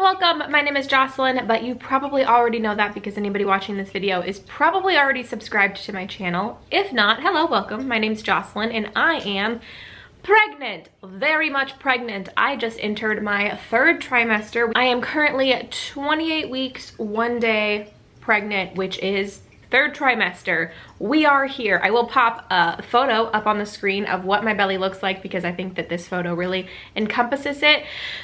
welcome. My name is Jocelyn, but you probably already know that because anybody watching this video is probably already subscribed to my channel. If not, hello, welcome. My name's Jocelyn and I am pregnant, very much pregnant. I just entered my third trimester. I am currently at 28 weeks, 1 day pregnant, which is third trimester. We are here. I will pop a photo up on the screen of what my belly looks like because I think that this photo really encompasses it.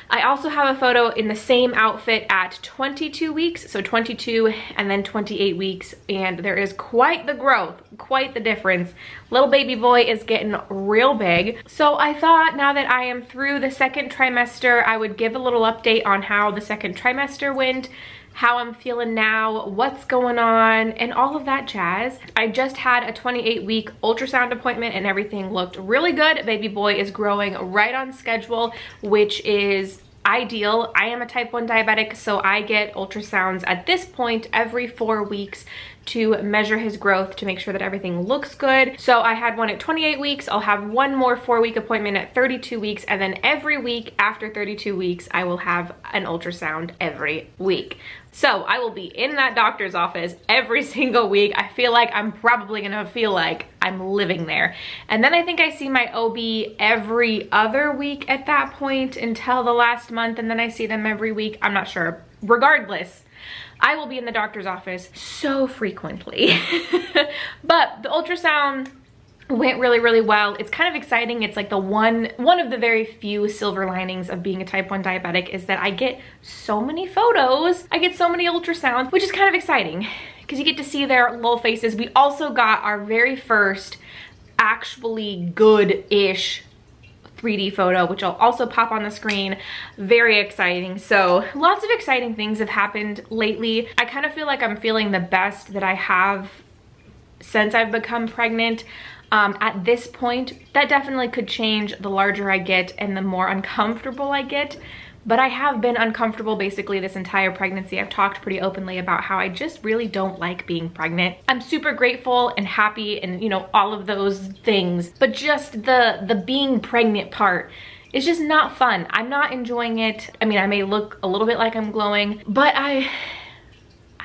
I also have a photo in the same outfit at 22 weeks, so 22 and then 28 weeks, and there is quite the growth, quite the difference. Little baby boy is getting real big. So I thought now that I am through the second trimester, I would give a little update on how the second trimester went, how I'm feeling now, what's going on, and all of that jazz. I just had a 28-week ultrasound appointment and everything looked really good. Baby boy is growing right on schedule, which is ideal. I am a type 1 diabetic, so I get ultrasounds at this point every 4 weeks to measure his growth to make sure that everything looks good. So I had one at 28 weeks. I'll have one more 4-week appointment at 32 weeks, and then every week after 32 weeks I will have an ultrasound every week. So I will be in that doctor's office every single week. I feel like I'm probably gonna feel like I'm living there. And then I think I see my OB every other week at that point until the last month, and then I see them every week. I'm not sure. Regardless, I will be in the doctor's office so frequently. But the ultrasound went really well. It's kind of exciting. It's like the one of the very few silver linings of being a type 1 diabetic is that I get so many photos. I get so many ultrasounds, which is kind of exciting because you get to see their little faces. We also got our very first actually good-ish 3D photo, which I'll also pop on the screen. Very exciting. So lots of exciting things have happened lately. I kind of feel like I'm feeling the best that I have since I've become pregnant. At this point, that definitely could change the larger I get and the more uncomfortable I get. But I have been uncomfortable basically this entire pregnancy. I've talked pretty openly about how I just really don't like being pregnant. I'm super grateful and happy and, you know, all of those things. But just the being pregnant part is just not fun. I'm not enjoying it. I mean, I may look a little bit like I'm glowing, but I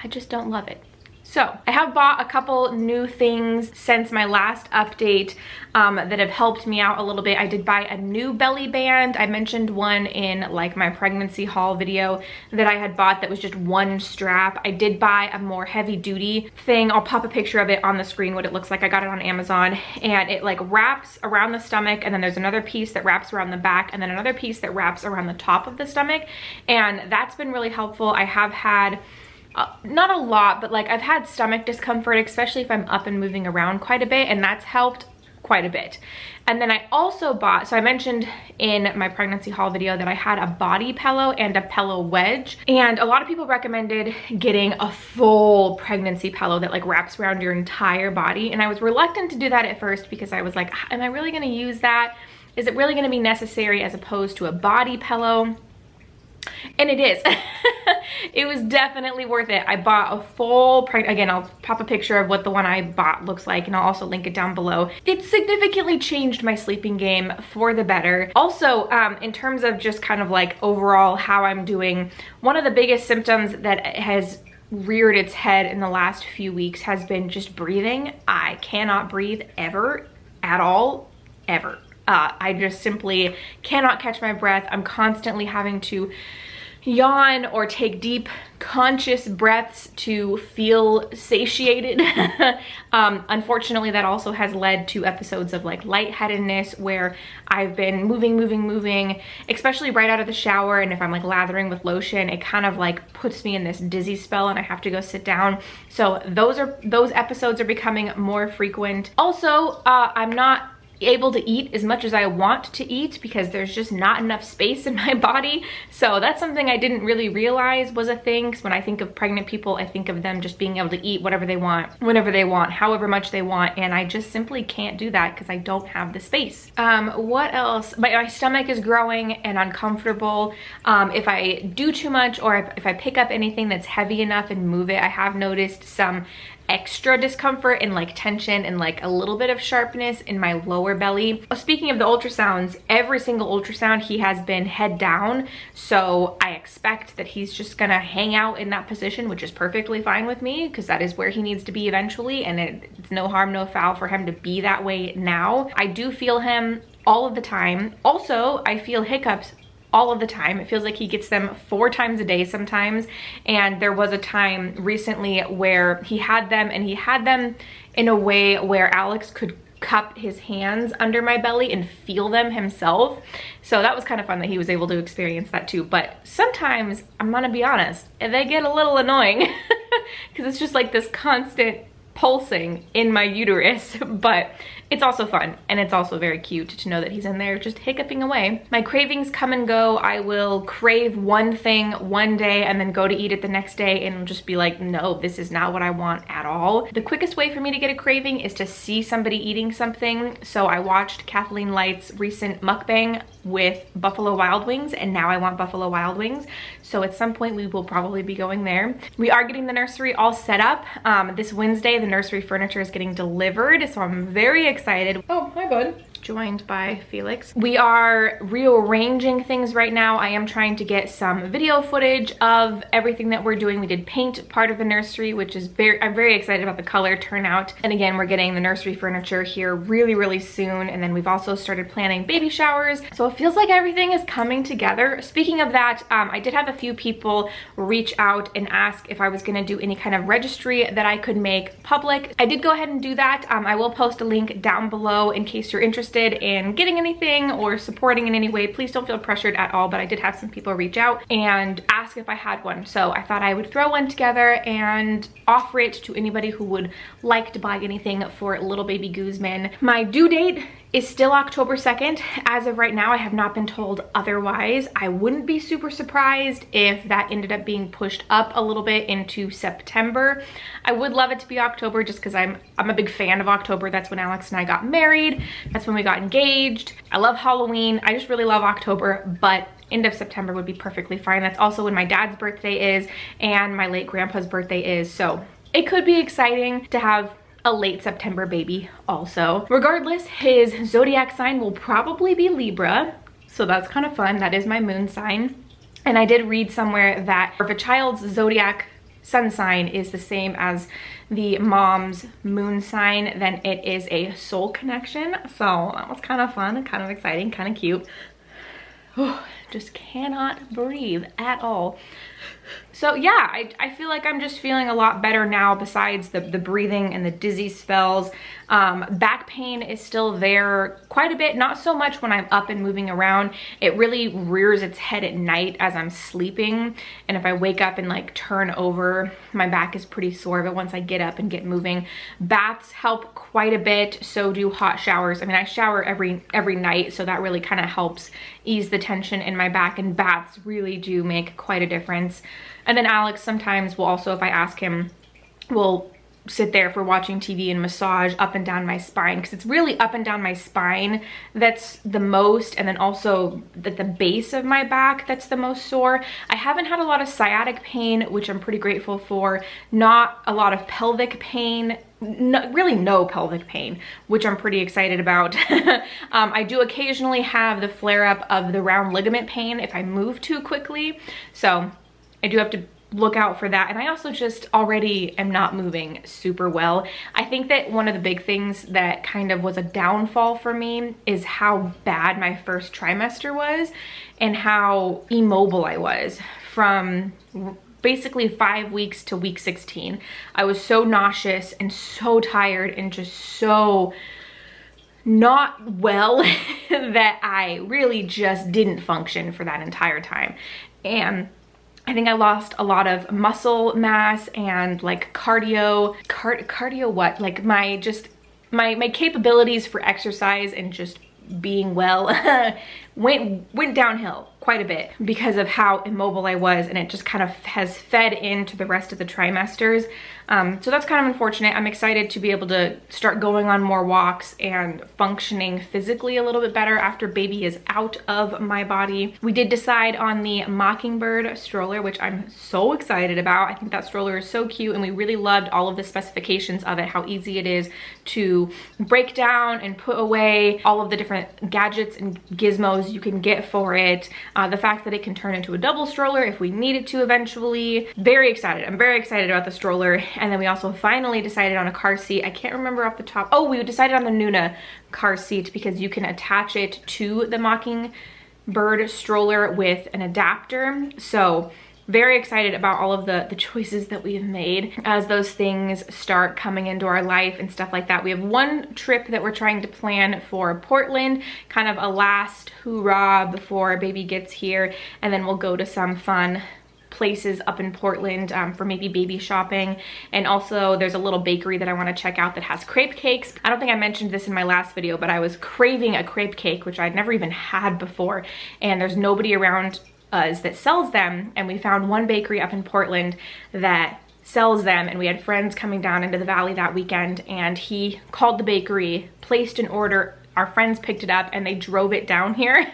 just don't love it. So I have bought a couple new things since my last update that have helped me out a little bit. I did buy a new belly band. I mentioned one in like my pregnancy haul video that I had bought that was just one strap. I did buy a more heavy duty thing. I'll pop a picture of it on the screen, what it looks like. I got it on Amazon, and it like wraps around the stomach, and then there's another piece that wraps around the back, and then another piece that wraps around the top of the stomach. And that's been really helpful. I have had not a lot, but like I've had stomach discomfort, especially if I'm up and moving around quite a bit, and that's helped quite a bit. And then I also bought, so I mentioned in my pregnancy haul video that I had a body pillow and a pillow wedge, and a lot of people recommended getting a full pregnancy pillow that like wraps around your entire body, and I was reluctant to do that at first because I was like, am I really going to use that? Is it really going to be necessary as opposed to a body pillow? And it is. It was definitely worth it. I bought a full, again, I'll pop a picture of what the one I bought looks like, and I'll also link it down below. It significantly changed my sleeping game for the better. Also, in terms of just kind of like overall how I'm doing, one of the biggest symptoms that has reared its head in the last few weeks has been just breathing. I cannot breathe ever, at all, ever. I just simply cannot catch my breath. I'm constantly having to yawn or take deep conscious breaths to feel satiated. Unfortunately, that also has led to episodes of like lightheadedness where I've been moving, especially right out of the shower, and if I'm like lathering with lotion, it kind of like puts me in this dizzy spell and I have to go sit down. So those episodes are becoming more frequent. Also, I'm not able to eat as much as I want to eat because there's just not enough space in my body. So that's something I didn't really realize was a thing, because when I think of pregnant people, I think of them just being able to eat whatever they want, whenever they want, however much they want, and I just simply can't do that because I don't have the space. What else? My stomach is growing and uncomfortable. If I do too much or if I pick up anything that's heavy enough and move it, I have noticed some extra discomfort and like tension and like a little bit of sharpness in my lower belly. Speaking of the ultrasounds, every single ultrasound he has been head down, so I expect that he's just gonna hang out in that position, which is perfectly fine with me because that is where he needs to be eventually, and it's no harm, no foul for him to be that way now. I do feel him all of the time. Also, I feel hiccups all of the time. It feels like he gets them 4 times a day sometimes, and there was a time recently where he had them, and he had them in a way where Alex could cup his hands under my belly and feel them himself. So that was kind of fun that he was able to experience that too. But sometimes, I'm gonna be honest, they get a little annoying because it's just like this constant pulsing in my uterus, but it's also fun, and it's also very cute to know that he's in there just hiccuping away. My cravings come and go. I will crave one thing one day and then go to eat it the next day and just be like, no, this is not what I want at all. The quickest way for me to get a craving is to see somebody eating something. So I watched Kathleen Light's recent mukbang with Buffalo Wild Wings, and now I want Buffalo Wild Wings. So at some point we will probably be going there. We are getting the nursery all set up. This Wednesday, the nursery furniture is getting delivered, so I'm very excited. Oh, hi bud. Joined by Felix. We are rearranging things right now. I am trying to get some video footage of everything that we're doing. We did paint part of the nursery, which is I'm very excited about the color turnout. And again, we're getting the nursery furniture here really soon. And then we've also started planning baby showers. So it feels like everything is coming together. Speaking of that, I did have a few people reach out and ask if I was gonna do any kind of registry that I could make public. I did go ahead and do that. I will post a link down below in case you're interested in getting anything or supporting in any way. Please don't feel pressured at all, but I did have some people reach out and ask if I had one. So I thought I would throw one together and offer it to anybody who would like to buy anything for little baby Guzman. My due date is still October 2nd. As of right now, I have not been told otherwise. I wouldn't be super surprised if that ended up being pushed up a little bit into September. I would love it to be October just because I'm a big fan of October. That's when Alex and I got married. That's when we got engaged. I love Halloween. I just really love October, but end of September would be perfectly fine. That's also when my dad's birthday is and my late grandpa's birthday is. So it could be exciting to have a late September baby also. Regardless, his zodiac sign will probably be Libra, so that's kind of fun. That is my moon sign. And I did read somewhere that if a child's zodiac sun sign is the same as the mom's moon sign, then it is a soul connection. So that was kind of fun, kind of exciting, kind of cute. Just cannot breathe at all. So yeah, I feel like I'm just feeling a lot better now besides the breathing and the dizzy spells. Back pain is still there quite a bit, not so much when I'm up and moving around. It really rears its head at night as I'm sleeping. And if I wake up and like turn over, my back is pretty sore, but once I get up and get moving, baths help quite a bit. So do hot showers. I mean, I shower every night, so that really kind of helps ease the tension in my back, and baths really do make quite a difference. And then Alex sometimes will also, if I ask him, will sit there for watching TV and massage up and down my spine, because it's really up and down my spine that's the most, and then also the base of my back that's the most sore. I haven't had a lot of sciatic pain, which I'm pretty grateful for. Not a lot of pelvic pain. Really no pelvic pain, which I'm pretty excited about. I do occasionally have the flare-up of the round ligament pain if I move too quickly, so I do have to look out for that. And I also just already am not moving super well. I think that one of the big things that kind of was a downfall for me is how bad my first trimester was and how immobile I was from basically 5 weeks to week 16. I was so nauseous and so tired and just so not well that I really just didn't function for that entire time. And I think I lost a lot of muscle mass and like cardio what? Like my capabilities for exercise and just being well went downhill quite a bit because of how immobile I was, and it just kind of has fed into the rest of the trimesters. So that's kind of unfortunate. I'm excited to be able to start going on more walks and functioning physically a little bit better after baby is out of my body. We did decide on the Mockingbird stroller, which I'm so excited about. I think that stroller is so cute, and we really loved all of the specifications of it, how easy it is to break down and put away, all of the different gadgets and gizmos you can get for it. The fact that it can turn into a double stroller if we need it to eventually. Very excited. I'm very excited about the stroller. And then we also finally decided on a car seat. I can't remember off the top. Oh, we decided on the Nuna car seat because you can attach it to the Mockingbird stroller with an adapter. So very excited about all of the choices that we have made as those things start coming into our life and stuff like that. We have one trip that we're trying to plan for Portland, kind of a last hoorah before baby gets here, and then we'll go to some fun places up in Portland for maybe baby shopping. And also there's a little bakery that I want to check out that has crepe cakes. I don't think I mentioned this in my last video, but I was craving a crepe cake, which I'd never even had before, and there's nobody around us that sells them, and we found one bakery up in Portland that sells them, and we had friends coming down into the valley that weekend, and he called the bakery, placed an order, our friends picked it up, and they drove it down here.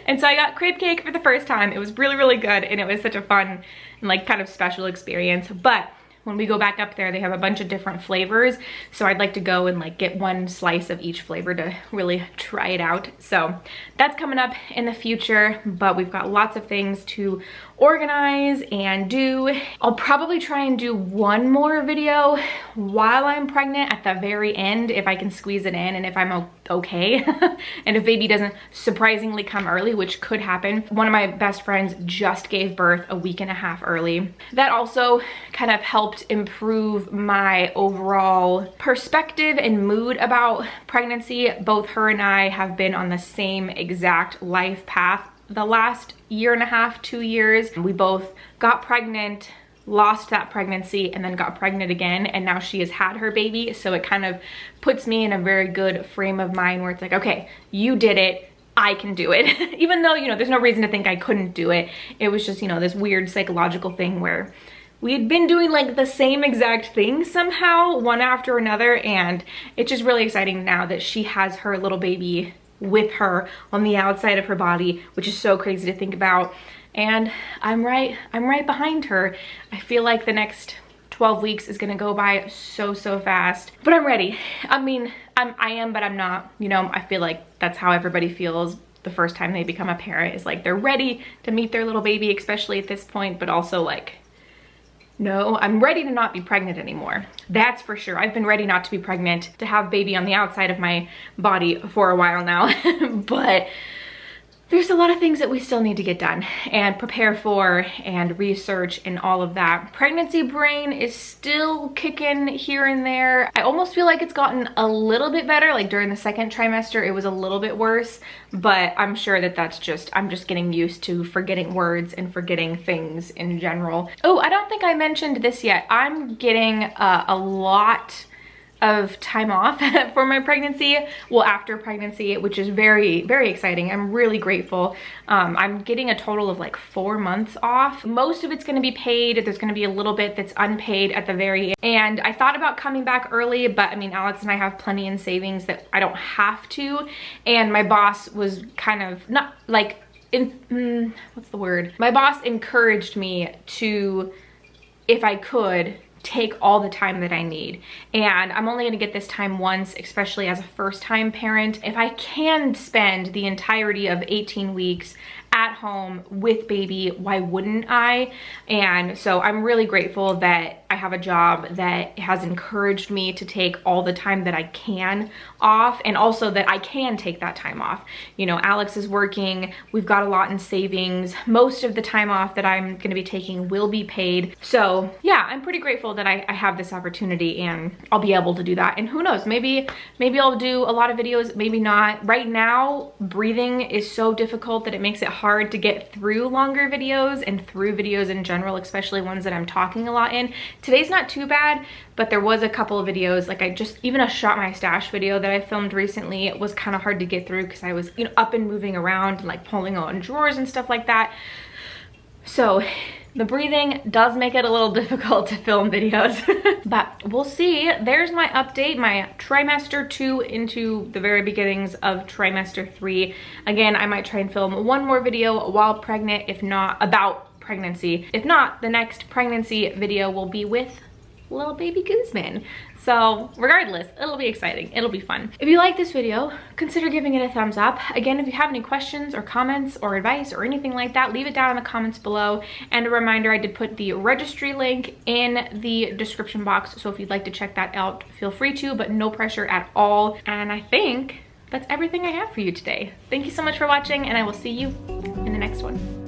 And so I got crepe cake for the first time. It was really, really good, and it was such a fun and like kind of special experience. But when we go back up there, they have a bunch of different flavors, so I'd like to go and like get one slice of each flavor to really try it out. So that's coming up in the future, but we've got lots of things to organize and do. I'll probably try and do one more video while I'm pregnant at the very end if I can squeeze it in and if I'm okay. And if baby doesn't surprisingly come early, which could happen. One of my best friends just gave birth a week and a half early. That also kind of helped improve my overall perspective and mood about pregnancy. Both her and I have been on the same exact life path the last year and a half, 2 years. We both got pregnant, lost that pregnancy, and then got pregnant again, and now she has had her baby. So it kind of puts me in a very good frame of mind where it's like, okay, you did it, I can do it. Even though, you know, there's no reason to think I couldn't do it. It was just, you know, this weird psychological thing where we had been doing like the same exact thing somehow, one after another, and it's just really exciting now that she has her little baby with her on the outside of her body, which is so crazy to think about. And I'm right behind her. I feel like the next 12 weeks is gonna go by so fast, but I'm ready. I mean, I am, but I'm not, you know. I feel like that's how everybody feels the first time they become a parent, is like they're ready to meet their little baby, especially at this point, but also like, no, I'm ready to not be pregnant anymore. That's for sure. I've been ready not to be pregnant, to have baby on the outside of my body for a while now. But there's a lot of things that we still need to get done and prepare for and research and all of that. Pregnancy brain is still kicking here and there. I almost feel like it's gotten a little bit better. Like during the second trimester, it was a little bit worse, but I'm sure that that's just, I'm just getting used to forgetting words and forgetting things in general. Oh, I don't think I mentioned this yet. I'm getting a lot of time off for my pregnancy, well, after pregnancy, which is very exciting. I'm really grateful. I'm getting a total of like 4 months off. Most of it's going to be paid. There's going to be a little bit that's unpaid at the very end. And I thought about coming back early, but I mean, Alex and I have plenty in savings that I don't have to. And my boss was kind of not like, what's the word? My boss encouraged me to, if I could, take all the time that I need. And I'm only gonna get this time once, especially as a first-time parent. If I can spend the entirety of 18 weeks at home with baby, why wouldn't I? And so I'm really grateful that I have a job that has encouraged me to take all the time that I can off, and also that I can take that time off. You know, Alex is working, we've got a lot in savings. Most of the time off that I'm gonna be taking will be paid. So yeah, I'm pretty grateful that I have this opportunity and I'll be able to do that. And who knows, maybe I'll do a lot of videos, maybe not. Right now, breathing is so difficult that it makes it hard to get through longer videos and through videos in general, especially ones that I'm talking a lot in. Today's not too bad, but there was a couple of videos, like even a shot my stash video that I filmed recently, it was kind of hard to get through because I was, you know, up and moving around and like pulling on drawers and stuff like that. So the breathing does make it a little difficult to film videos, but we'll see. There's my update, my trimester 2 into the very beginnings of trimester 3. Again, I might try and film one more video while pregnant, if not about pregnancy. If not, the next pregnancy video will be with little baby Guzman. So regardless, it'll be exciting. It'll be fun. If you like this video, consider giving it a thumbs up. Again, if you have any questions or comments or advice or anything like that, leave it down in the comments below. And a reminder, I did put the registry link in the description box. So if you'd like to check that out, feel free to, but no pressure at all. And I think that's everything I have for you today. Thank you so much for watching, and I will see you in the next one.